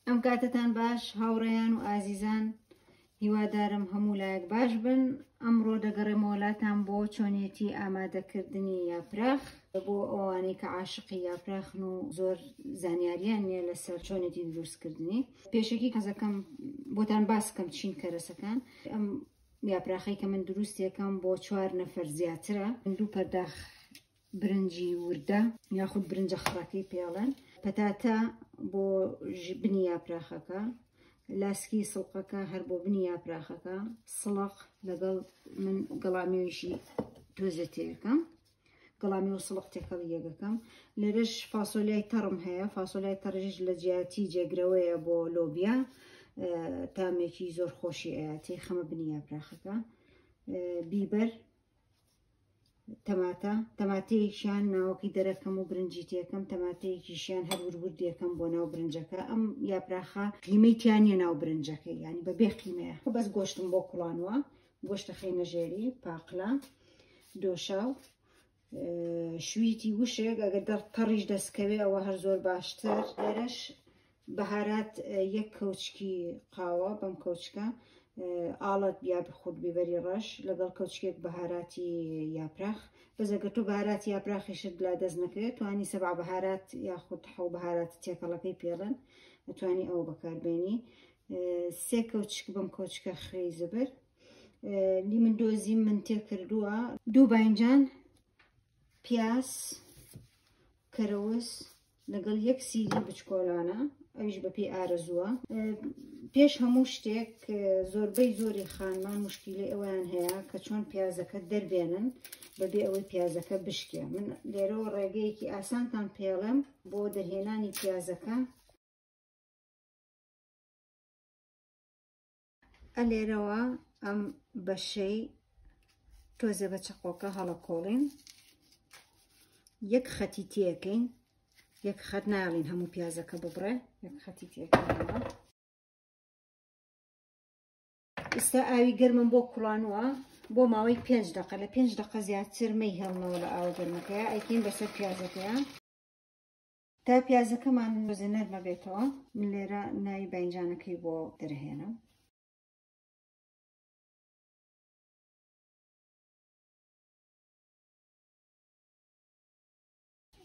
ئەم کاتتان باش هاوڕێیان و ئازیزان، هیوادارم هەموو لایەک باش بن. ئەمڕۆ دەگەڕێمەوە وڵاتان بۆ چۆنیەتی ئامادەکردنی یاپراخ بۆ ئەوانەی کە عاشقی یاپراخن و زۆر زانیاریان نییە لەسەر چۆنێتی دروستکردنی. پێشەکی کەسەکەم بۆتان باسکەم چین کەرەسەکان. ئەم یاپراخی کە من دروست یەکەم بۆ 4 نەفەر زیاترە. 2 پەرداخ برنجی وردە یاخود برنجە خڕەکەی پێڵێن، پەتاتە بۆ بنی یاپراخەکە، لاسکی سڵقەکە هەر بۆ بنی یاپراخەکە، سڵق لەگەڵ من گەڵامێویشی تۆزە تێکەم، گەڵامی و سڵق تێکەڵی یەکەکەم. لێرەش فاسۆلیای تەڕم هەیە. فاسۆلیای تەڕژش لە جیاتی جێگرەوەیە بۆ لۆبیا، تامێکی زۆر خۆشی ئاەتی خەمە بنی یاپراخەکە. بیبەر، تەماتەیەکیان ناوەکی دەرەکەم و برنجی تێکەم، تەماتەیەکیشیان هەر ورورد یەکەم بۆ ناو برنجەکە. ئەم یاپراخە قیمەی تیانە ناو برنجەکەی، ینی بەبێ قیمەیە. بەس گۆشتم بۆ کوڵانوە، گۆشتە خێنە ژێری، پاقلە، دۆشاو، شویتی وشێک ئەگەر تەڕیش دەستکەوێ ئەوە هەر زۆر باشتر. لێرەش بەهارات 1 کەوچکی قاوە، بەم کەوچکە ئاڵت بیا بخۆت بیبەری ڕەش لەگەڵ کەوچکێک بەهاراتی یاپراخ. بەزەگە تۆ بەهاراتی یاپراخیشت لا دەست نەکرێت، توانی 7 بەهارات یاخود 7 بەهارات تێکەڵەکەی پێڵێن، ئەتوانی ئەوە بەکاربێنی. 3 کەوچک بەم کەوچکە خڕی زبر. لیمن دۆزیم من تێ کردووە، 2 باینجان، پیاز، کەرەوس لەگەڵ 1 سیری بچکۆلانە، ئەویش بەپێی ئارەزووە. پێش هەموو شتێک زۆربەی زۆری خانمان مشکیلی ئەویان هەیە کە چۆن پیازەکە دەربێنن بەبێ ئەوەی پیازەکە بشکێ. من لێرەوە ڕێگەیەکی ئاسانتان پێڵێم بۆ دەرهێنانی پیازەکە. لێرەوە ئەم بەشەی تۆزە بە چەقۆکە هەڵەکۆڵین، 1 خەتی تێکەین، 1 خەت ناڵین هەموو پیازەکە ببڕێ، 1 خەتی تێکەین. ئێستا ئاوی گەرمم بۆ کوڵانوە بۆ ماوەی 5 دقە، لە 5 دقە زیاتر مەی هێڵنەوە لە ئاو گەرمەکەیە. ئەیکەین بەسەر پیازەکەیە تا پیازەکەمان تۆزە نەرمە بێتەوە. من لێرە ناوی باینجانەکەی بۆ دەرهێنم.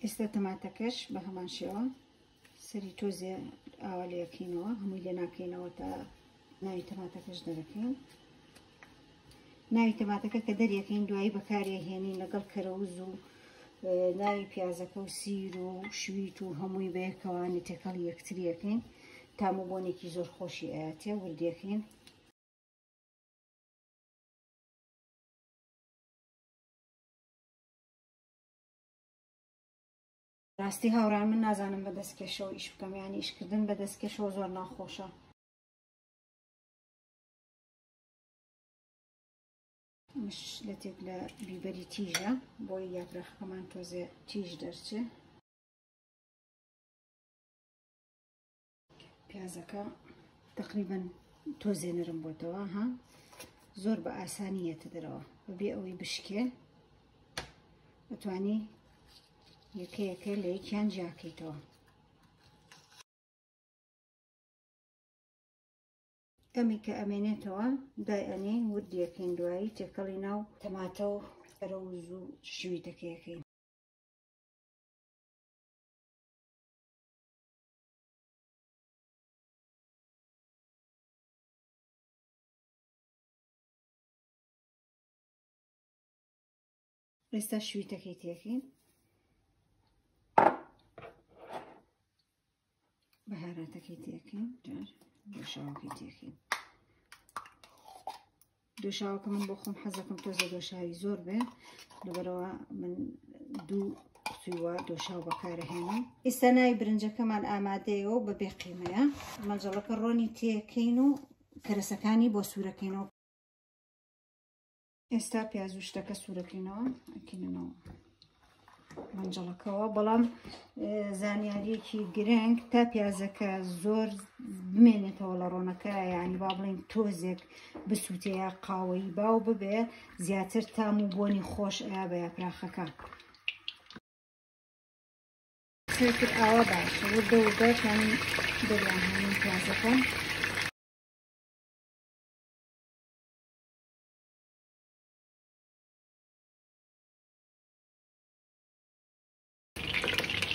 ئێستا تەماتەکەش بە هەمان شێوە سەری تۆزێ ئاوا لێکەینەوە، هەمووی لێ ناکەینەوە تا ناوی تەماتەکەش دەرەکەین. ناوی تەماتەکە کە دەریەکەین دوایی بەکارێهێنین لەگەڵ کەرەوز و ناوی پیازەکە و سیر و شویت و هەمووی بەیەکەوانی تێکەڵی یەکتریەکەین. تاموبۆنێکی زۆر خۆشی ئاەتێ وردیەکەین. ڕاستی هاوڕان من نازانم بە دەستکێشەوە ئیش بکەم، یانی ئیشکردن بە دەستکێشەوە زۆر ناخۆشە. مش لە تێک لە بیبەری تیژە بۆی یاپراخەکەمان تۆزێ تیژ دەرچێ. پیازەکە تقریبەن تۆزێ نەرم بۆتەوە، زۆر بە ئاسانیەتە دەرەوە بەبێ ئەوەی بشکێ. ئەتوانی یەکەیەکە لە یەکیان جیاکەیتەوە. ئەمی کە ئەمێنێتەوە دای ئەنێ وردیەکەین، دوایی تێکەڵی ناو تەماتە و کەرەوز و شویتەکەیەکەین. ئێستا شویتەکەی تێکەین، بەهاراتەکەی تێکەین، دۆشاوەکەی تێکەین. دۆشاوەکە من بۆ خۆم حەزەکەم تۆزە دۆشاوی زۆر بێ، لەبەرەوە من 2 قوتووە دۆشاو بەکارەهێنم. ئێستا ناوی برنجەکەمان ئامادەیەوە بەبێ قیمەیە. مەنجەڵەکە ڕۆنی تێکەین و کەرەسەکانی بۆ سوورەکەینەوە. ئێستا پیاز و شتەکە سوورەکەینەوە، ئەکەینەوە مەنجەڵەکەەوە. بەڵام زانیاریەکی گرنگ تا پیازەکە زۆر بمێنێتەوە لە ڕۆنەکە، یعنی با بڵین تۆزێک بسووتەیە قاوەیی باو ببێ، زیاتر تام و بۆنی خۆش ئایا بە یاپراخەکە. شوية ئاوا باشە وردە يعني دەریان هەموو پیازەکەم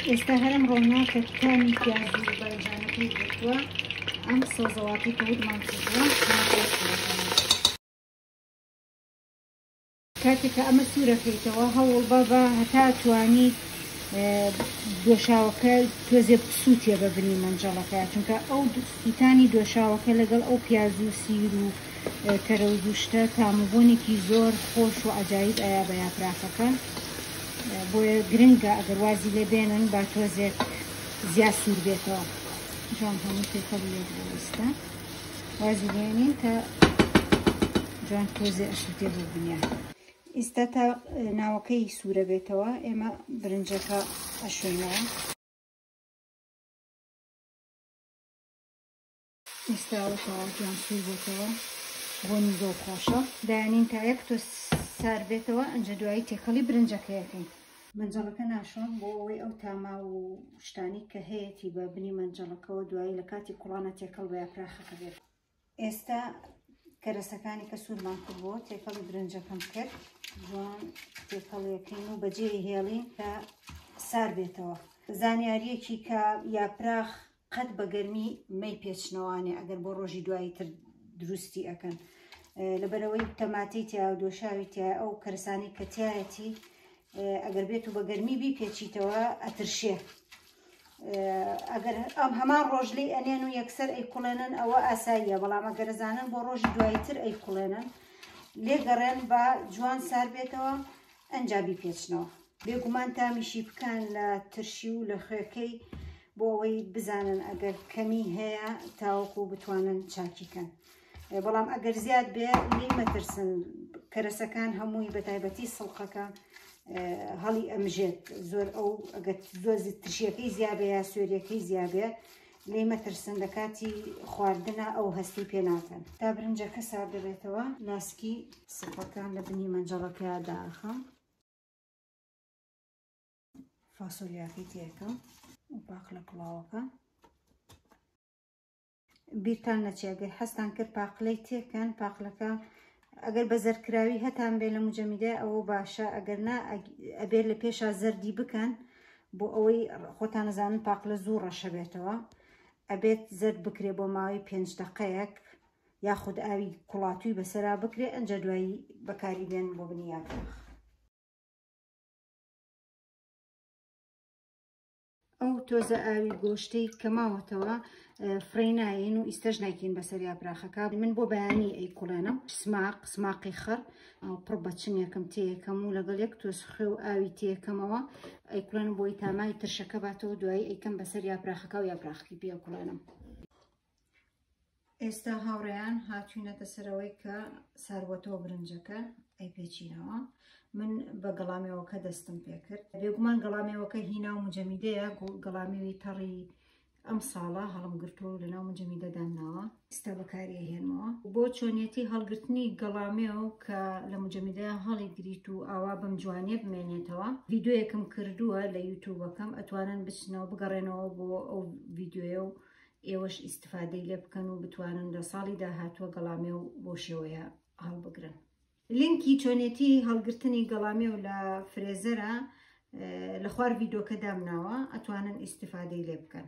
ئێستا هەرم ڕۆناکە تانی پیاز و بەرەنجانەکەی گرتووە ئەم سۆزەواتی کە وتمان چزووە کاتێککە ئەمە سوورەکەیتەوە هەوڵ بە هەتا توانی دۆشاوەکە تۆزێ سووتێ بە بنی مەنجەڵەکە چونکە ئەو سووتانی دۆشاوەکە لەگەڵ ئەو پیاز و سیر و کەرە و دوشتە تاموبوونێکی زۆر خۆش و عجایب ئەیا بە یاپرافەکە بۆیە گرنگە ئەگەر وازی لێ بێنن با تۆزێک زیاد سوور بێتەوە جوان هەموو تێکەڵی لێ بووستا وازی لێنین کە جوان تۆزێ ئەشتێ بۆ بنیان ئێستا تا ناوەکەی سوورە بێتەوە ئێمە برنجەکە ئەشوێنەوە ئێستاوەتەوە جوان سوور بێتەوە بۆنی زۆر خۆشە دایانین تا یەک تۆ سار بێتەوە ئەنجە دوایی تێکەڵی برنجەکەیەکەین منجەڵەکە ناشۆم بۆ ئەوەی ئەو تاما و شتانی کە هەیەی بە بنی منجەڵەکەەوە دوایی لە کاتی کوڵانە تێکەڵ بە یاپراخەکە بێت ئێستا کەرەسەکانی کە سوورمان کردبووە تێکەڵی برنجەکەم کرد جوان تێکەڵیەکەین و بەجێ هێڵین کە سار بێتەوە زانیاریەکی کە یاپراخ قەت بە گەرمی مەی پێچنەوانێ ئەگەر بۆ ڕۆژی دوایی تر دروستی ئەەکەن لەبەرەوەی تەماتەی تیا و دۆشاوی تیا ئەو کەرسانی کە تایەتی ئەگەر بێت و بە گەرمی بی پێچیتەوە ئەترشێ ئەگەر ئەم هەمان ڕۆژلەی ئەنێن و یەکسەر ئەیکوڵێنن ئەوە ئاساییە بەڵام ئەگەرزانن بۆ ڕۆژی دوایی تر ئەیکوڵێنن لێگەڕێن بە جوان سار بێتەوە ئەنجابی پێچنەوە بێگومان تامیشی بکەن لە ترشی و لە خوێکەی بۆ ئەوەی بزانن ئەگەر کەمی هەیە تاوەکو بتوانن چاکیکەن بەڵام ئەگەر زیاد بێ لێی مەترسن کەرەسەکان هەمووی بەتایبەتی سڵقەکە هەڵی ئەمژێت زۆر ئەو ئەگەر زۆر ترشیەکەی زیابێ یا سوێریەکەی زیابێ لێی مەترسن لە کاتی خواردنە ئەو هەستی پێ ناکەن تا برنجەکە سار دەبێتەوە لاسکی سڵقەکان لە بنی مەنجەڵەکەیە داخەم فاسۆلیاکەی تێکەم و پاق لە کڵاوەکە بیرتان نەچێگەر هەستان کرد پاقلەی تێکەن پاقلەکە ئەگەر بە زەرکراوی هەتان بێ لە مجەمیدە ئەوە باشە ئەگەر نا ئەبێت لە پێشا زەردی بکەن بۆ ئەوەی خۆتان نەزانن پاقلە زوو ڕەشە بێتەوە ئەبێت زەرد بکرێ بۆ ماوەی 5 دقەیەک یاخود ئاوی کوڵاتووی بەسەرا بکرێ ئەنجە دوایی بەکاری بێن بۆ بنی یاپراخ ئەو تۆزە ئاوی گۆشتەی کە ماوەتەوە فڕی ناین و ئیستەش نایکەین بەسەر یاپراخەکە من بۆ بەیانی ئەیکوڵێنم سماقی خڕ پڕ بە چنیەکەم تێیەکەم و لەگەڵ یەک تۆز خوێ و ئاوی تێیەکەمەوە ئەیکوڵێنم بۆی تامای ترشەکە باتەوە دوایی ئەیکەم بەسەر یاپراخەکە و یاپراخەکەی پێکوڵێنم ئێستا هاوڕێیان هاتوینەتە سەرەوەی کە ساروەتەوە برنجەکە ئەیپێچینەوە من بە گەڵامێوەکە دەستم پێ کرد بێگومان گەڵامێوەکە هینا و مجەمیدەیە گەڵامێوی تەڕی ئەم ساڵە هەڵم گرتووە لەناو مجەمیدەداناوە ئێستا بەکاری هێنمەوە بۆ چۆنیەتی هەڵگرتنی گەڵامێو کە لە مجەمیدەیە هەڵی گریت و ئاوا بەم جوانێ بمێنێتەوە ڤیدۆیەکم کردووە لە یوتیوبەکەم ئەتوانن بچنەوە بگەڕێنەوە بۆ ئەو ڤیدۆیە و ئێوەش ئیسیفادەی لێ بکەن و بتوانن لە ساڵی داهاتووە گەڵامێو بۆ شێوەیە هەڵبگرن لینکی چۆنێتی هەڵگرتنی گەڵامێو لە فرێزەرە لە خوار ڤیدۆکە دامناوە ئەتوانن ئیسیفادەی لێ بکەن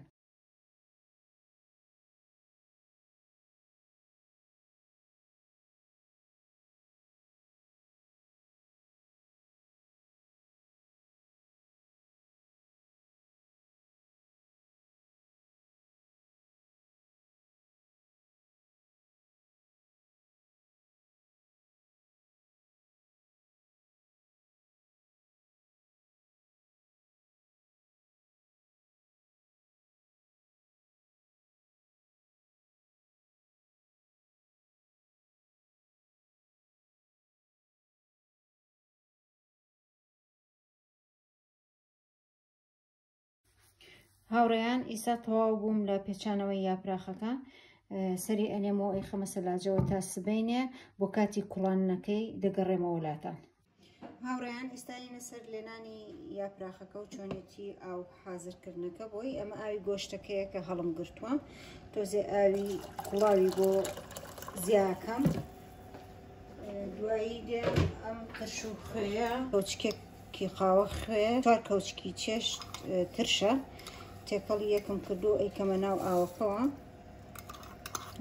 هاوڕێیان ئیسا تەواو بووم لە پێچانەوەی یاپراخەکە سەری ئەنێمەوە ئەی خەمە سەلاجەوە تا سبەینێ بۆ کاتی کوڵانەکەی دەگەڕێمەوە وڵاتان هاوڕێیان ئێستاینە سەر لێنانی یاپراخەکە و چۆنێتی ئاو حازرکردنەکە بۆی ئەمە ئاوی گۆشتەکەیە کە هەڵم گرتووە تۆزێ ئاوی کوڵاوی بۆ زیاکەم دوایی دێ ئەم ترش و خوێیە کەوچکێکی قاوە خوێ 4 کەوچکی چێش ترشە تێکەڵی یەکم کردو ئەیکەمە ناو ئاوەکەوە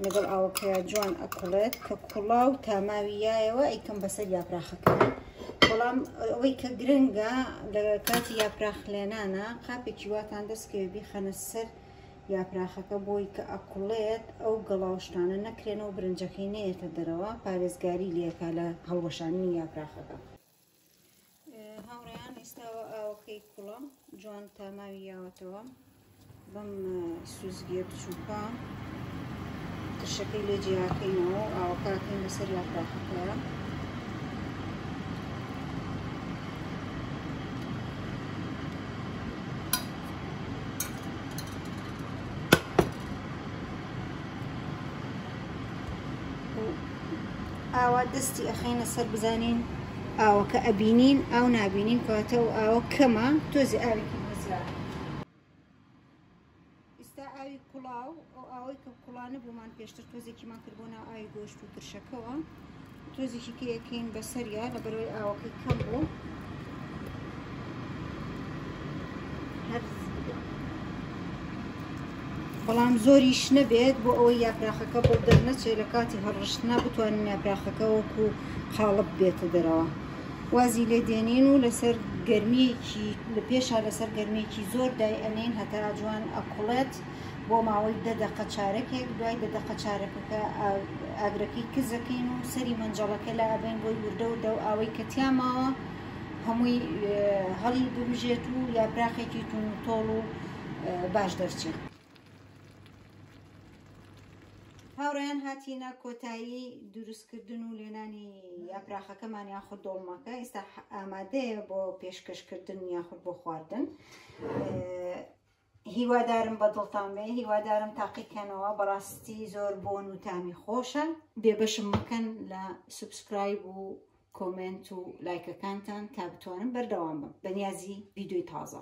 لەگەڵ ئاوەکەیە جوان ئەکوڵێت کە کوڵاو تاماویایەوە ئەیکەم بەسەر یاپراخەکە بەڵام ئەوەی کە گرنگە لە کاتی یاپراخ لێنانە قاپێکی واتان دەستکەوێ بیخەنە سەر یاپراخەکە بۆی کە ئەکوڵێت ئەو گەڵاوشتانە نەکرێنەوە برنجەکەی نێتە دەرەوە پارێزگاری لێکا لە هەڵوەشانی یاپراخەکە. هاوڕێیان ئێستاوە ئاوەکەی کوڵە جوان تاماوی یاوەتەوە بەم سوزگیە بچووکە ترشەکەی لێ جیاکەینەوە ئاوەکەکەین لەسەر یاپراخەکەیە ئاوا دەستی ئەخینە سەر بزانین ئاوەکە ئەبینین ئاو نابینین کەواتە و ئاوە کەمە تۆزی ئاوێکی بزرا ئێستا ئاوی کوڵاو ئەو ئاوەی کە کوڵانە بۆمان پێشتر تۆزێکیمان کردبوو ناو ئاوی گۆشت و ترشەکەەوە تۆزێکی کە یەکەین بەسەریا لەبەرەوەی ئاوەکەی کەم بوو بەڵام زۆریش نەبێت بۆ ئەوەی یاپراخەکە بۆ دەرنەچێت لە کاتی هەڕشتنا بتوانین یاپراخەکە وەکو قاڵب بێتە دەرەوە وازی لێ دێنین و لەسەر گەرمیەکی لە پێشا لەسەر گەرمێکی زۆر دای ئەنین هەتا جوان ئەکوڵێت بۆ ماوەی 10 دقە چارەکێک دوای 10 دقە چارەکەکە ئاگرەکەی کزەکەین و سەری مەنجەڵەکە لە ئەبین بۆی وردە و دە و ئاوەی کە تیاماوە هەمووی هەڵی ببژێت و یاپراخێکی تون و تۆڵ و باش دەرچێت. هاوڕێیان هاتیینە کۆتایی دروستکردن و لێنانی یاپراخەکەمان یاخود دۆڵمەکە ئێستا ئامادەیە بۆ پێشکەشکردن یاخود بۆ خواردن هیوادارم بەدڵتان بێ هیوادارم تاقیکەنەوە بەڕاستی زۆر بۆن و تامی خۆشە بێبەشم مەکەن لە سوبسکرایب و کۆمنت و لایکەکانتان تا بتوانم بەردەوام بم بەنیازی ڤیدیۆی تازە.